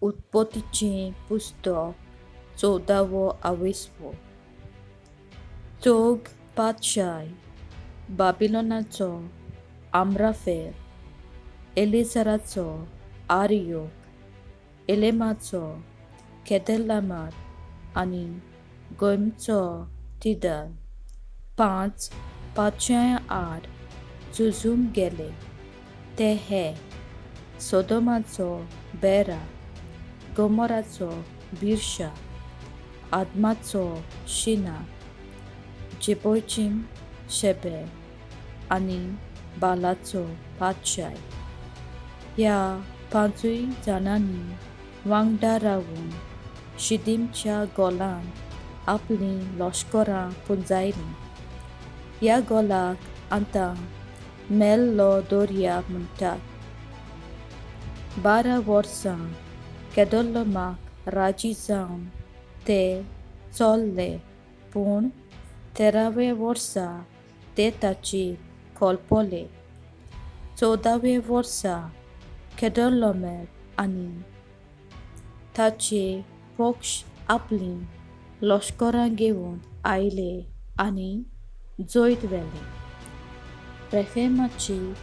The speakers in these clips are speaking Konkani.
Utpotiचें पुस्तक 14वो Avesvor. चौग patxai, Babiloniecho Amrafel, Ellasaracho Ariok, Elamacho Kedorlaomer आणि Goiimacho Tidal. 5 patxai आड झुजून गेले ते हे Sodomacho Bera, Gomorra-cho Birsha, Admacho Shinab, Zeboiim-cho Shebemer आणि बालाचो patxai. ह्या 5 जाणांनी वांगडा रावून Siddimchea Gholant आपली लश्करां पुंजायलीं. ह्या गोलाक आतां Mel'lo Doria म्हणटात. 12 वर्सां Kedorlaomer राजी जावन ते चल्ले, पूण 13वे वर्सा ते ताचेर कोलपले. 14वे वर्सा Kedorlaomer आनी ताचे पक्ष आपली लश्करां घेवन आयले आनी जैत व्हेले. Refaimacher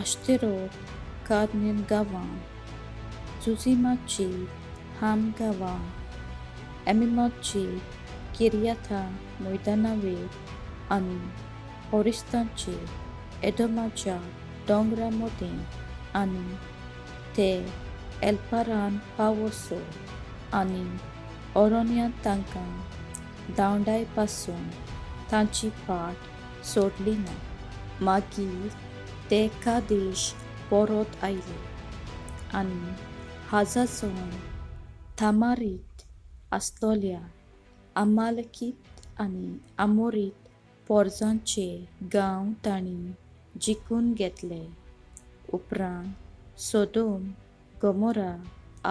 Ashterot-Karnaim गांवांत, Zuzimacher Ham गांवांत, Emimacher Kiriathaim मैदानावेर आनी Horitesacher Edo-machea दोंगरा मदीं आनी ते एल्पारान pavo-sor आनी अरण्यांत तांकां dhanv-ddai पासून तांची पाट सोडली ना. Ma-gir ते कादेश परत आयले आनी हाजासावन थामारीत आसलोल्या अमालेकीत आनी आमोरीत पोरजांचे गांव तांणी जिखून घेतले. उपरांत सोदोम, गोमोरा,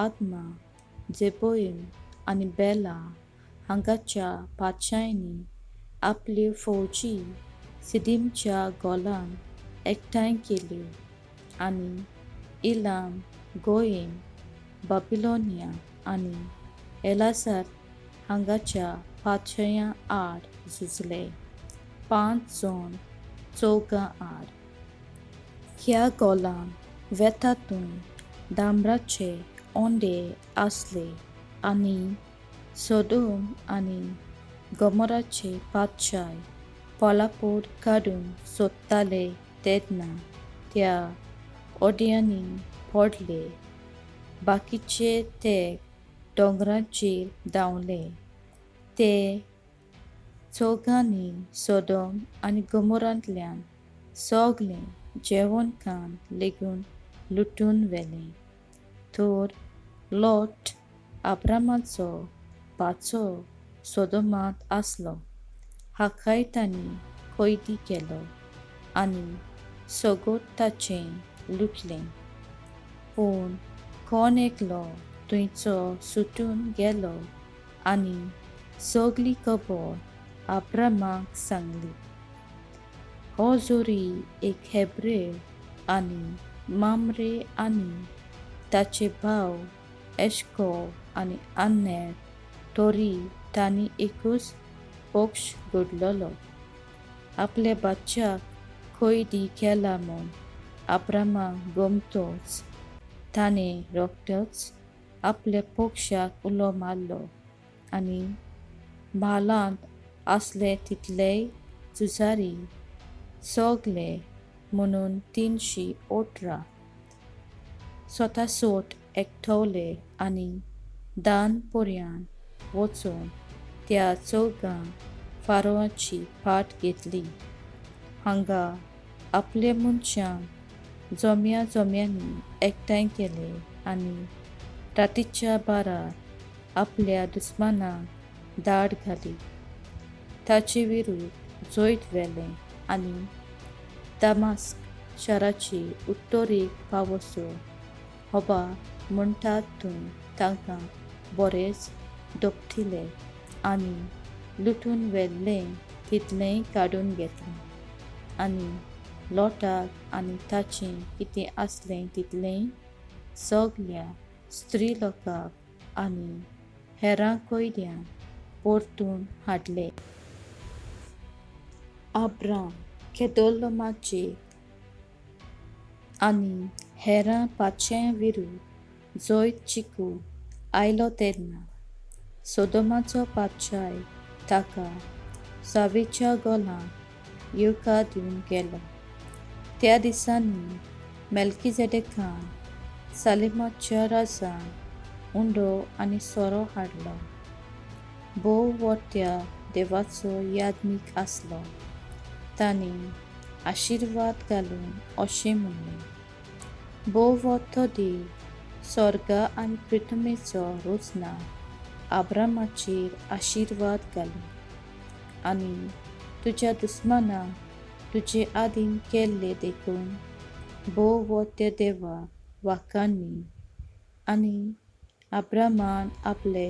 आदमा, zeboiim आनी बेला हांगाच्या patxaini आपल्यो फौजी Siddimchea Gholant एकठांय केल्यो आनी इलाम, गोइम, बाबिलोनिया आनी एलासार हांगाच्या patxaया आड झुजले. 5 जून 14 आड. ह्या गोलांत वेतातून dhambra-che ओंडे आसले आनी सोदोम आनी गोमोराचे patxai पॉलापोड काडून सोदताले तेदना त्या ओड्यांनी पडले. बाकीचे ते दोंगरांचेर धांवले. ते चौगांनी सोदोम आनी गोमोरांतल्यान सगळें jevonn-khann लेगून लुटून व्हेलें. तर लोट अब्रामाचो भाचो सोदोमांत आसलो. हका-i तांणी कैदी केलो आनी सगळें ताचें लुटलें. पूण कोण एकलो थंयचो सुटून गेलो आनी सगळी खबर अब्रामाक सांगली. हो जोरी एक हेब्रेव आनी माम्रे आनी ताचे भाव एशकोव आनी आन्नेर तोरी तांणी एकूच पक्ष घडलोलो. आपल्या बाच्याक कैदी केला म्हूण अब्रामाक गमतोच ताणें रोखडेंच आपल्या पक्षाक उलो मारलो आनी म्हालांत आसले तितलेय झुजारी सगळे म्हणून 318 स्वतासोट एकठवले आनी दान वचून त्या चौगां फारोवाची फाट घेतली. हांगा आपल्या मनशांक जोम्यांनी एकठांय केले आनी रातीच्या बारार आपल्या दुस्मानांक धाड घाली. ताचे विरुद्ध जैत व्हेलें आनी दमास्क शाराची उत्तरेक pavo-sor होबा म्हणटात थंय तांकां बरेंच दोपटिले आनी लुटून व्हेल्लें तितलेंय काडून घेतलें आनी लोटाक आनी ताचें कितें आसलें तितलेंय सगळ्या स्त्री लोकांक आनी हेरां कोयद्यांक परतून हाडले. आब्राम केदोर्लाओमाचे आनी हेरां patxai विरुद्ध जोयत चिकून आयलो तेन्ना सोदोमाचो patxai ताका Siddimchea Gholant येवकार दिवन गेलो. त्या दिसांनी मेल्किजेदेकान सालेमाच्या राजान उंडो आनी सोरो हाडलो. बोव हो त्या देवाचो याजमीक आसलो. तांणी आशिर्वाद घालून अशें म्हणलें, बोव हो तो देव स्वर्गा आनी पृथ्वीचो रोचनार आब्रामाचेर आशिर्वाद घालूं आनी तुज्या दुस्मानांक तुजे आदीन केल्ले देखून बोव हो त्या देवाक वाखाणणी. आनी आब्रामान आपले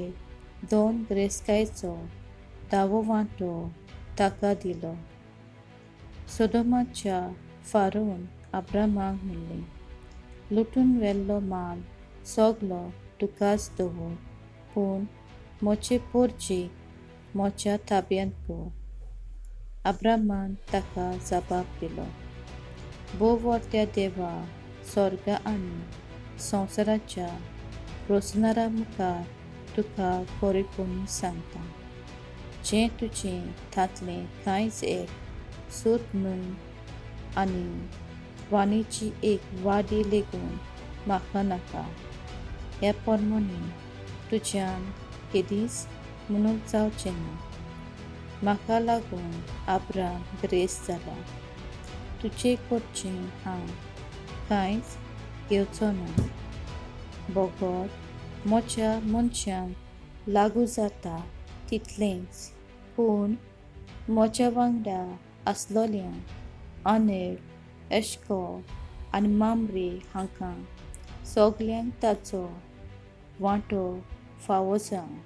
2 गिरेस्तकायेचो 10वो वांटो ताका दिलो. सोदोमाच्या फारोन आब्रामाक म्हणलें, लुटून व्हेल्लो माल सगलो तुकाच दवर, पूण मोचे पोरचेक मोच्या ताब्यांत कर. आब्रामान ताका जबाब दिलो, बोव हो त्या देवाक स्वर्गा आनी संवसाराच्या रोचणारा मुखार तुका खरेपणीं सांगता, जें तुजें तांतलें कांयच एक सूत न्हय आनी वांनीची एक वाडी लेगून म्हाका नाका. ह्या पोरमाणें तुज्यान केदींच मुनूक जावचें ना. म्हाका लागून आब्राम गिरेस्त जाला. तुजें कडचें हांव कांयच घेवचो ना. बोगोत मोच्या मनशांक लागू जाता तितलेंच, पूण मोच्या वांगडा आसलोल्यांक अनेल, एश्कोल आनी मांबरे हांकां सगल्यांक ताचो वांटो फावो जावं.